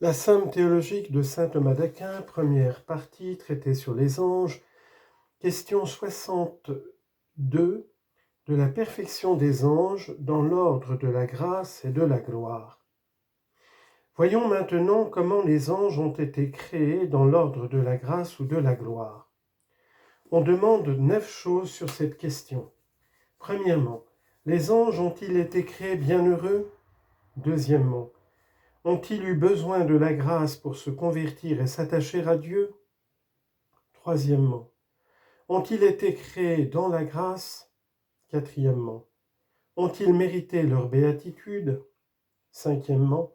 La Somme théologique de saint Thomas d'Aquin, première partie, traité sur les anges, question 62, de la perfection des anges dans l'ordre de la grâce et de la gloire. Voyons maintenant comment les anges ont été créés dans l'ordre de la grâce ou de la gloire. On demande 9 choses sur cette question. Premièrement, les anges ont-ils été créés bienheureux ? Deuxièmement, ont-ils eu besoin de la grâce pour se convertir et s'attacher à Dieu ? Troisièmement, ont-ils été créés dans la grâce ? Quatrièmement, ont-ils mérité leur béatitude ? Cinquièmement,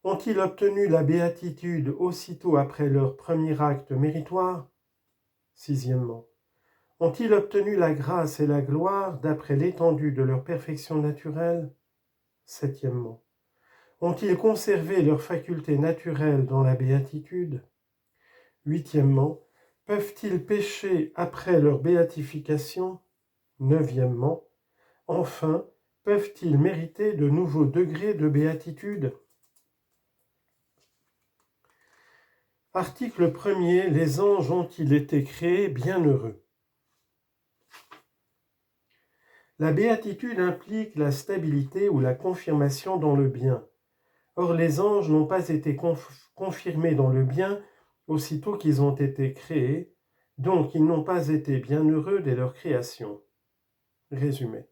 ont-ils obtenu la béatitude aussitôt après leur premier acte méritoire ? Sixièmement, ont-ils obtenu la grâce et la gloire d'après l'étendue de leur perfection naturelle ? Septièmement, ont-ils conservé leurs facultés naturelles dans la béatitude ? Huitièmement, peuvent-ils pécher après leur béatification ? Neuvièmement, enfin, peuvent-ils mériter de nouveaux degrés de béatitude ? Article 1er. Les anges ont-ils été créés bienheureux ? La béatitude implique la stabilité ou la confirmation dans le bien. Or, les anges n'ont pas été confirmés dans le bien aussitôt qu'ils ont été créés, donc ils n'ont pas été bienheureux dès leur création. Résumé.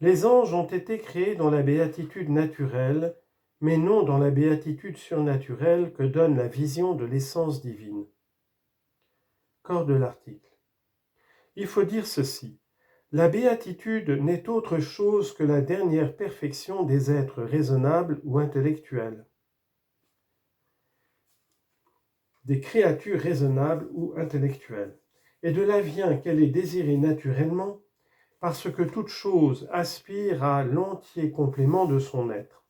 Les anges ont été créés dans la béatitude naturelle, mais non dans la béatitude surnaturelle que donne la vision de l'essence divine. Corps de l'article. Il faut dire ceci. La béatitude n'est autre chose que la dernière perfection des êtres raisonnables ou intellectuels, des créatures raisonnables ou intellectuelles. Et de là vient qu'elle est désirée naturellement, parce que toute chose aspire à l'entier complément de son être.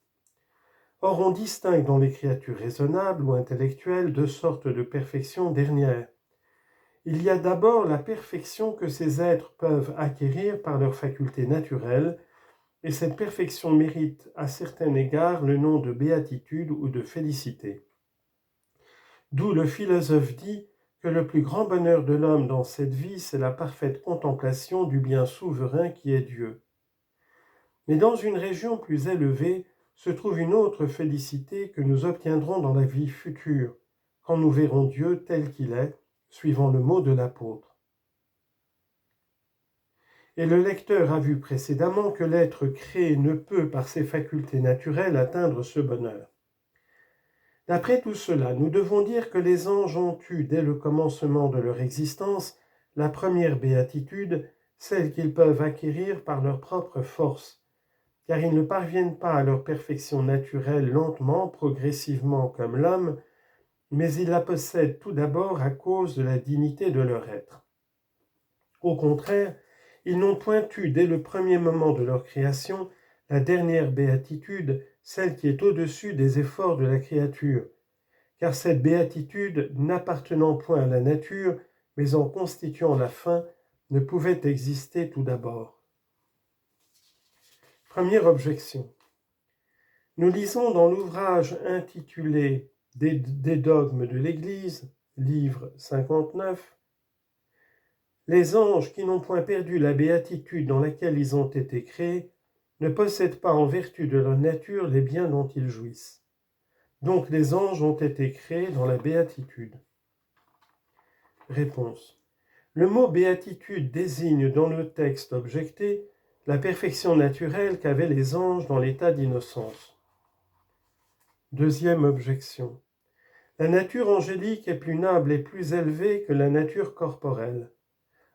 Or, on distingue dans les créatures raisonnables ou intellectuelles deux sortes de perfection dernière. Il y a d'abord la perfection que ces êtres peuvent acquérir par leurs facultés naturelles, et cette perfection mérite à certains égards le nom de béatitude ou de félicité. D'où le philosophe dit que le plus grand bonheur de l'homme dans cette vie, c'est la parfaite contemplation du bien souverain qui est Dieu. Mais dans une région plus élevée se trouve une autre félicité que nous obtiendrons dans la vie future, quand nous verrons Dieu tel qu'il est, suivant le mot de l'apôtre. Et le lecteur a vu précédemment que l'être créé ne peut, par ses facultés naturelles, atteindre ce bonheur. D'après tout cela, nous devons dire que les anges ont eu, dès le commencement de leur existence, la première béatitude, celle qu'ils peuvent acquérir par leur propre force, car ils ne parviennent pas à leur perfection naturelle lentement, progressivement comme l'homme, mais ils la possèdent tout d'abord à cause de la dignité de leur être. Au contraire, ils n'ont point eu, dès le premier moment de leur création, la dernière béatitude, celle qui est au-dessus des efforts de la créature, car cette béatitude, n'appartenant point à la nature, mais en constituant la fin, ne pouvait exister tout d'abord. Première objection. Nous lisons dans l'ouvrage intitulé « Des dogmes de l'Église », livre 59, « Les anges qui n'ont point perdu la béatitude dans laquelle ils ont été créés ne possèdent pas en vertu de leur nature les biens dont ils jouissent. Donc les anges ont été créés dans la béatitude. » Réponse. Le mot béatitude désigne dans le texte objecté la perfection naturelle qu'avaient les anges dans l'état d'innocence. Deuxième objection. La nature angélique est plus noble et plus élevée que la nature corporelle.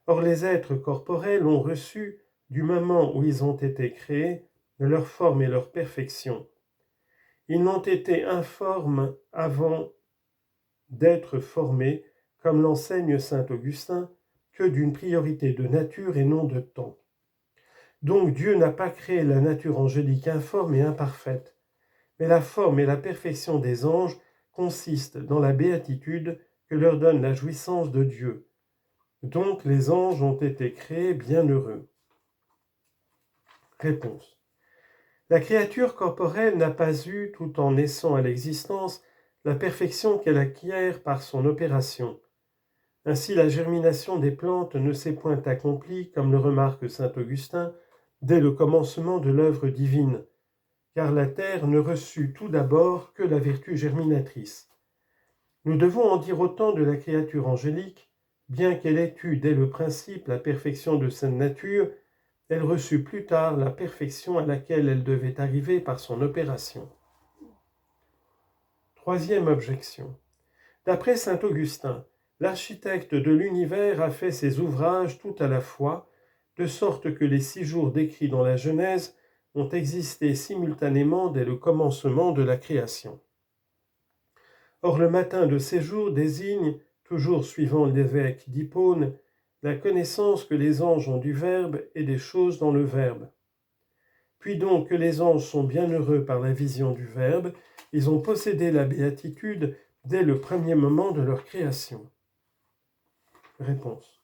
Or les êtres corporels ont reçu, du moment où ils ont été créés, leur forme et leur perfection. Ils n'ont été informes avant d'être formés, comme l'enseigne saint Augustin, que d'une priorité de nature et non de temps. Donc Dieu n'a pas créé la nature angélique informe et imparfaite, mais la forme et la perfection des anges consistent dans la béatitude que leur donne la jouissance de Dieu. Donc les anges ont été créés bienheureux. Réponse. La créature corporelle n'a pas eu, tout en naissant à l'existence, la perfection qu'elle acquiert par son opération. Ainsi la germination des plantes ne s'est point accomplie, comme le remarque saint Augustin, dès le commencement de l'œuvre divine, car la terre ne reçut tout d'abord que la vertu germinatrice. Nous devons en dire autant de la créature angélique, bien qu'elle ait eu dès le principe la perfection de sa nature, elle reçut plus tard la perfection à laquelle elle devait arriver par son opération. Troisième objection. D'après saint Augustin, l'architecte de l'univers a fait ses ouvrages tout à la fois, de sorte que les 6 jours décrits dans la Genèse ont existé simultanément dès le commencement de la création. Or le matin de ces jours désigne, toujours suivant l'évêque d'Hippone, la connaissance que les anges ont du Verbe et des choses dans le Verbe. Puis donc que les anges sont bienheureux par la vision du Verbe, ils ont possédé la béatitude dès le premier moment de leur création. Réponse.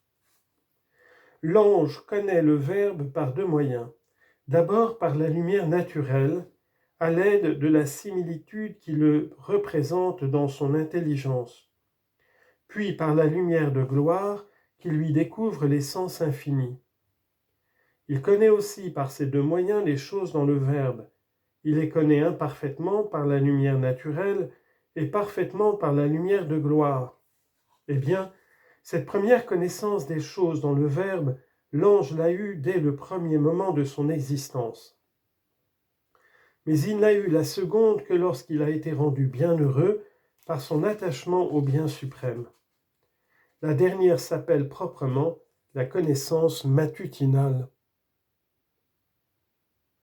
L'ange connaît le Verbe par 2 moyens. D'abord par la lumière naturelle, à l'aide de la similitude qui le représente dans son intelligence, puis par la lumière de gloire qui lui découvre l'essence infinie. Il connaît aussi par ces 2 moyens les choses dans le Verbe. Il les connaît imparfaitement par la lumière naturelle et parfaitement par la lumière de gloire. Eh bien, cette première connaissance des choses dans le Verbe, l'ange l'a eue dès le premier moment de son existence. Mais il n'a eu la seconde que lorsqu'il a été rendu bienheureux par son attachement au bien suprême. La dernière s'appelle proprement la connaissance matutinale.